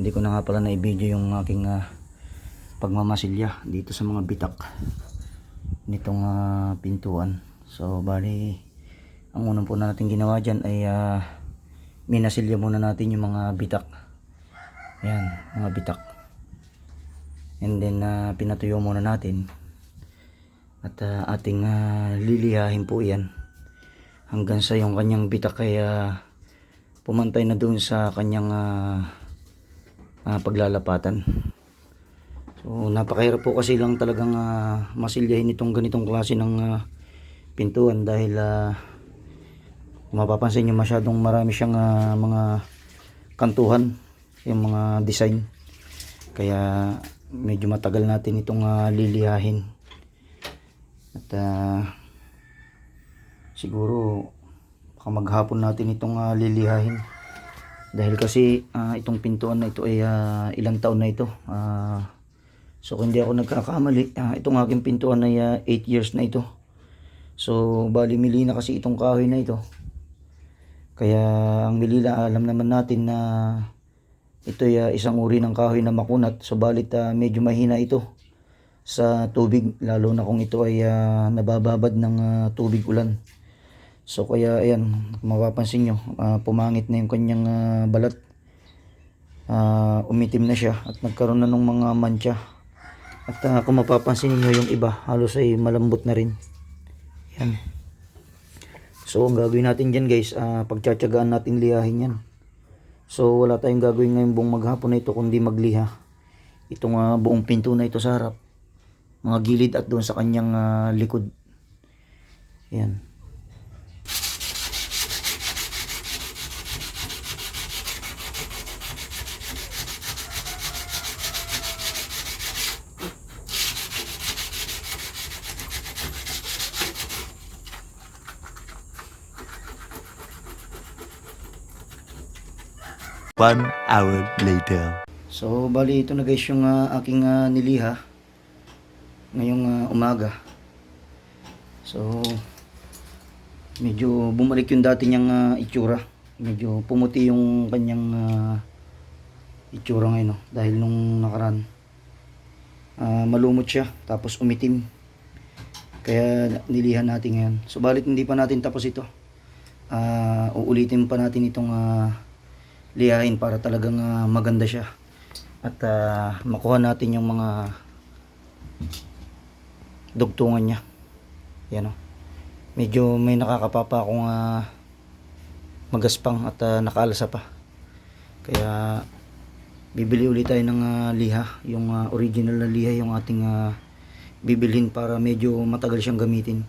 Hindi ko na nga pala na-video yung aking pagmamasilya dito sa mga bitak nitong pintuan. So bali, ang unang po natin ginawa dyan ay minasilya muna natin yung mga bitak. Yan, mga bitak. And then pinatuyo muna natin. At ating lilihahin po yan hanggang sa yung kanyang bitak ay pumantay na doon sa kanyang paglalapatan. So napakahirap po kasi lang talagang masilyahin itong ganitong klase ng pintuan dahil mapapansin nyo masyadong marami siyang mga kantuhan, yung mga design, kaya medyo matagal natin itong lilihahin. At siguro baka maghapon natin itong lilihahin dahil kasi itong pintuan na ito ay ilang taon na ito. So kung hindi ako nagkakamali, itong aking pintuan ay 8 years na ito. So bali mili na kasi itong kahoy na ito. Kaya ang milila, alam naman natin na ito ay isang uri ng kahoy na makunat. So balit medyo mahina ito sa tubig, lalo na kung ito ay nabababad ng tubig ulan. So kaya ayan, mapapansin nyo, pumangit na yung kanyang balat, umitim na siya at nagkaroon na ng mga mancha. At kung mapapansin niyo yung iba, halos ay malambot na rin. Yan. So ang gagawin natin dyan guys, pagtsatsagaan natin lihahin yan. So wala tayong gagawin ngayong buong maghapon na ito kundi magliha itong buong pinto na ito sa harap, mga gilid at doon sa kanyang likod. Yan. One hour later. So bali ito na guys yung aking niliha ngayong umaga. So medyo bumalik yung dati niyang itsura. Medyo pumuti yung kanyang itsura ngayon, dahil nung nakaraan malumot siya tapos umitim. Kaya nilihan natin ngayon. So balit hindi pa natin tapos ito. Uulitin pa natin itong lihain para talagang maganda siya at makuha natin yung mga dugtungan niya. Yan o. Medyo may nakakapapa akong magaspang at nakaalasa pa. Kaya bibili ulit tayo ng liha, yung original na liha yung ating bibilhin para medyo matagal siyang gamitin.